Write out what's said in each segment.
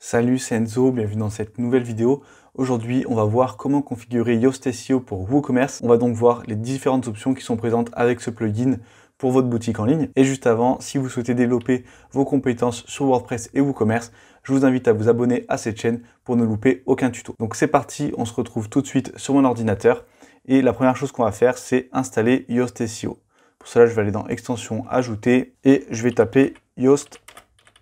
Salut, c'est Enzo, bienvenue dans cette nouvelle vidéo. Aujourd'hui, on va voir comment configurer Yoast SEO pour WooCommerce. On va donc voir les différentes options qui sont présentes avec ce plugin pour votre boutique en ligne. Et juste avant, si vous souhaitez développer vos compétences sur WordPress et WooCommerce, je vous invite à vous abonner à cette chaîne pour ne louper aucun tuto. Donc c'est parti, on se retrouve tout de suite sur mon ordinateur. Et la première chose qu'on va faire, c'est installer Yoast SEO. Pour cela, je vais aller dans Extensions, Ajouter et je vais taper Yoast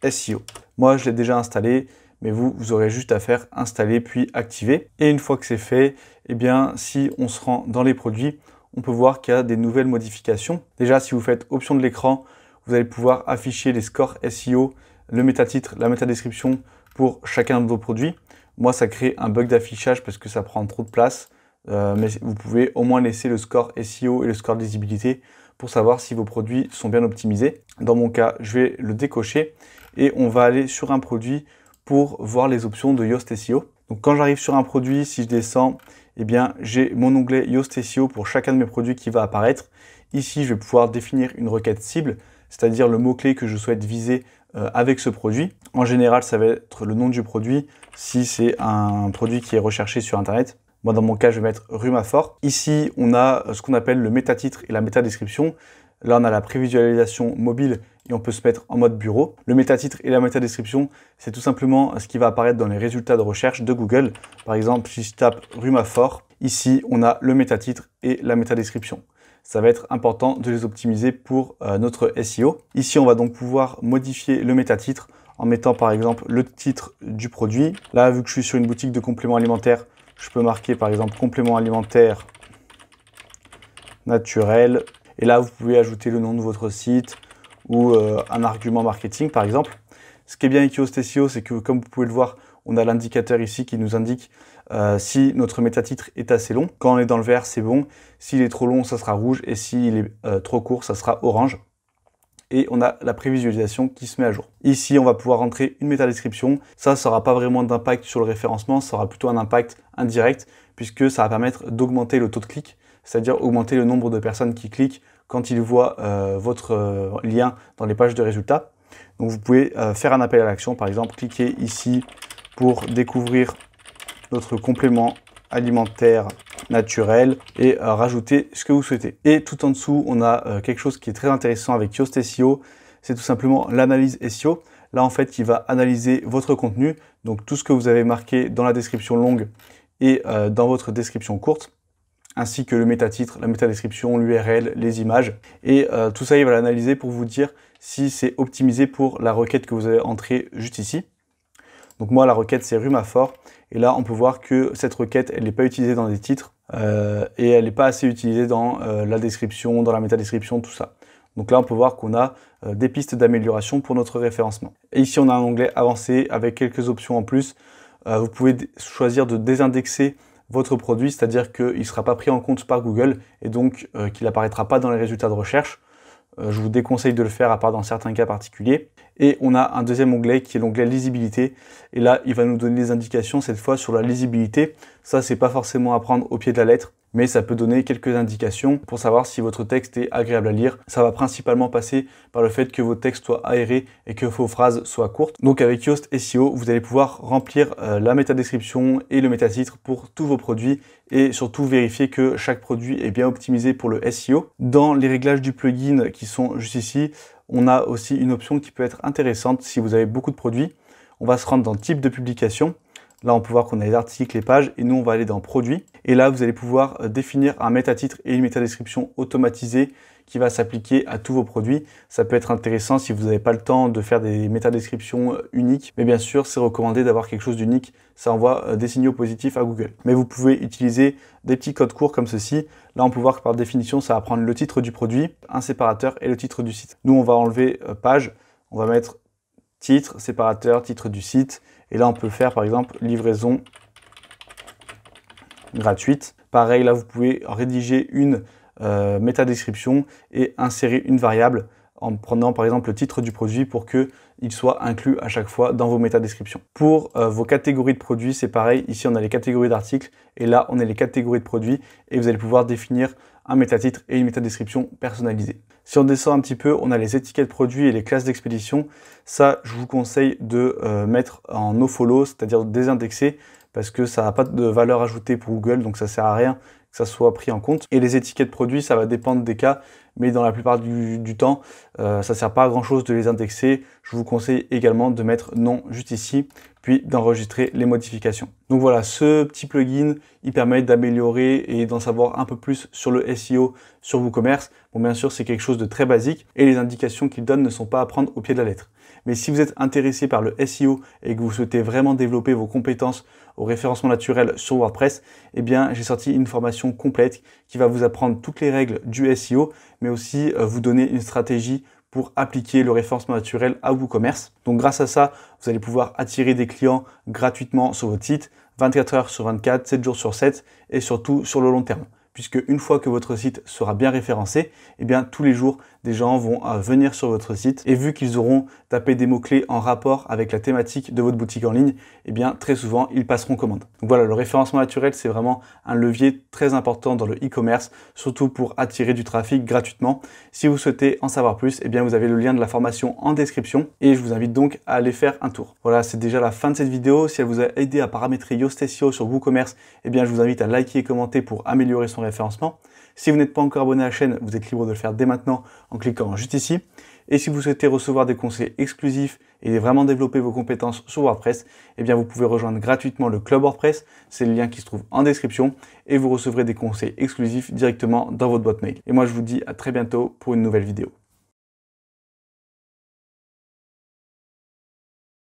SEO. Moi, je l'ai déjà installé, mais vous aurez juste à faire installer puis activer. Et une fois que c'est fait, eh bien, si on se rend dans les produits, on peut voir qu'il y a des nouvelles modifications. Déjà, si vous faites option de l'écran, vous allez pouvoir afficher les scores SEO, le métatitre, la métadescription pour chacun de vos produits. Moi, ça crée un bug d'affichage parce que ça prend trop de place, mais vous pouvez au moins laisser le score SEO et le score de lisibilité pour savoir si vos produits sont bien optimisés. Dans mon cas, je vais le décocher et on va aller sur un produit pour voir les options de Yoast SEO. Donc quand j'arrive sur un produit, si je descends, eh bien j'ai mon onglet Yoast SEO pour chacun de mes produits qui va apparaître. Ici, je vais pouvoir définir une requête cible, c'est-à-dire le mot-clé que je souhaite viser avec ce produit. En général, ça va être le nom du produit si c'est un produit qui est recherché sur Internet. Moi, dans mon cas, je vais mettre Rumafort. Ici, on a ce qu'on appelle le métatitre et la métadescription. Là, on a la prévisualisation mobile et on peut se mettre en mode bureau. Le métatitre et la métadescription, c'est tout simplement ce qui va apparaître dans les résultats de recherche de Google. Par exemple, si je tape Rumafort, ici, on a le métatitre et la métadescription. Ça va être important de les optimiser pour notre SEO. Ici, on va donc pouvoir modifier le métatitre en mettant par exemple le titre du produit. Là, vu que je suis sur une boutique de compléments alimentaires, je peux marquer par exemple complément alimentaire naturel. Et là, vous pouvez ajouter le nom de votre site ou un argument marketing par exemple. Ce qui est bien avec Yoast SEO, c'est que comme vous pouvez le voir, on a l'indicateur ici qui nous indique si notre métatitre est assez long. Quand on est dans le vert, c'est bon. S'il est trop long, ça sera rouge. Et s'il est trop court, ça sera orange. Et on a la prévisualisation qui se met à jour. Ici, on va pouvoir rentrer une métadescription. Ça n'aura pas vraiment d'impact sur le référencement, ça aura plutôt un impact indirect puisque ça va permettre d'augmenter le taux de clic, c'est-à-dire augmenter le nombre de personnes qui cliquent quand ils voient votre lien dans les pages de résultats. Donc vous pouvez faire un appel à l'action, par exemple, cliquez ici pour découvrir notre complément alimentaire naturel et rajouter ce que vous souhaitez. Et tout en dessous, on a quelque chose qui est très intéressant avec Yoast SEO, c'est tout simplement l'analyse SEO. Là, en fait, il va analyser votre contenu, donc tout ce que vous avez marqué dans la description longue et dans votre description courte, ainsi que le métatitre, la métadescription, l'URL, les images. Et tout ça, il va l'analyser pour vous dire si c'est optimisé pour la requête que vous avez entrée juste ici. Donc moi, la requête, c'est Rumafort. Et là, on peut voir que cette requête, elle n'est pas utilisée dans les titres et elle n'est pas assez utilisée dans la description, dans la métadescription, tout ça. Donc là, on peut voir qu'on a des pistes d'amélioration pour notre référencement. Et ici, on a un onglet avancé avec quelques options en plus. Vous pouvez choisir de désindexer votre produit, c'est-à-dire qu'il ne sera pas pris en compte par Google et donc qu'il n'apparaîtra pas dans les résultats de recherche. Je vous déconseille de le faire à part dans certains cas particuliers. Et on a un deuxième onglet qui est l'onglet lisibilité. Et là, il va nous donner des indications cette fois sur la lisibilité. Ça, c'est pas forcément à prendre au pied de la lettre, mais ça peut donner quelques indications pour savoir si votre texte est agréable à lire. Ça va principalement passer par le fait que vos textes soient aérés et que vos phrases soient courtes. Donc avec Yoast SEO, vous allez pouvoir remplir la métadescription et le métatitre pour tous vos produits et surtout vérifier que chaque produit est bien optimisé pour le SEO. Dans les réglages du plugin qui sont juste ici, on a aussi une option qui peut être intéressante si vous avez beaucoup de produits. On va se rendre dans type de publication. Là, on peut voir qu'on a les articles, les pages, et nous, on va aller dans produits. Et là, vous allez pouvoir définir un métatitre et une métadescription automatisée qui va s'appliquer à tous vos produits. Ça peut être intéressant si vous n'avez pas le temps de faire des métadescriptions uniques. Mais bien sûr, c'est recommandé d'avoir quelque chose d'unique. Ça envoie des signaux positifs à Google. Mais vous pouvez utiliser des petits codes courts comme ceci. Là, on peut voir que par définition, ça va prendre le titre du produit, un séparateur et le titre du site. Nous, on va enlever page. On va mettre titre, séparateur, titre du site. Et là, on peut faire, par exemple, livraison gratuite. Pareil, là, vous pouvez rédiger une métadescription et insérer une variable en prenant, par exemple, le titre du produit pour qu'il soit inclus à chaque fois dans vos métadescriptions. Pour vos catégories de produits, c'est pareil. Ici, on a les catégories d'articles et là, on a les catégories de produits et vous allez pouvoir définir un métatitre et une métadescription personnalisée. Si on descend un petit peu, on a les étiquettes produits et les classes d'expédition. Ça, je vous conseille de mettre en nofollow, c'est-à-dire désindexer, parce que ça n'a pas de valeur ajoutée pour Google, donc ça sert à rien que ça soit pris en compte. Et les étiquettes produits, ça va dépendre des cas, mais dans la plupart du temps, ça ne sert pas à grand chose de les indexer. Je vous conseille également de mettre non juste ici, puis d'enregistrer les modifications. Donc voilà, ce petit plugin, il permet d'améliorer et d'en savoir un peu plus sur le SEO sur WooCommerce. Bon, bien sûr, c'est quelque chose de très basique et les indications qu'il donne ne sont pas à prendre au pied de la lettre. Mais si vous êtes intéressé par le SEO et que vous souhaitez vraiment développer vos compétences au référencement naturel sur WordPress, eh bien, j'ai sorti une formation complète qui va vous apprendre toutes les règles du SEO, mais aussi vous donner une stratégie pour appliquer le référencement naturel à WooCommerce. Donc grâce à ça, vous allez pouvoir attirer des clients gratuitement sur votre site, 24 heures sur 24, 7 jours sur 7 et surtout sur le long terme. Puisque une fois que votre site sera bien référencé, eh bien tous les jours, des gens vont venir sur votre site et vu qu'ils auront tapé des mots-clés en rapport avec la thématique de votre boutique en ligne, eh bien très souvent, ils passeront commande. Donc voilà, le référencement naturel, c'est vraiment un levier très important dans le e-commerce, surtout pour attirer du trafic gratuitement. Si vous souhaitez en savoir plus, eh bien vous avez le lien de la formation en description et je vous invite donc à aller faire un tour. Voilà, c'est déjà la fin de cette vidéo. Si elle vous a aidé à paramétrer Yoast SEO sur WooCommerce, eh bien je vous invite à liker et commenter pour améliorer son référencement. Si vous n'êtes pas encore abonné à la chaîne, vous êtes libre de le faire dès maintenant en cliquant juste ici. Et si vous souhaitez recevoir des conseils exclusifs et vraiment développer vos compétences sur WordPress, eh bien vous pouvez rejoindre gratuitement le Club WordPress. C'est le lien qui se trouve en description et vous recevrez des conseils exclusifs directement dans votre boîte mail. Et moi, je vous dis à très bientôt pour une nouvelle vidéo.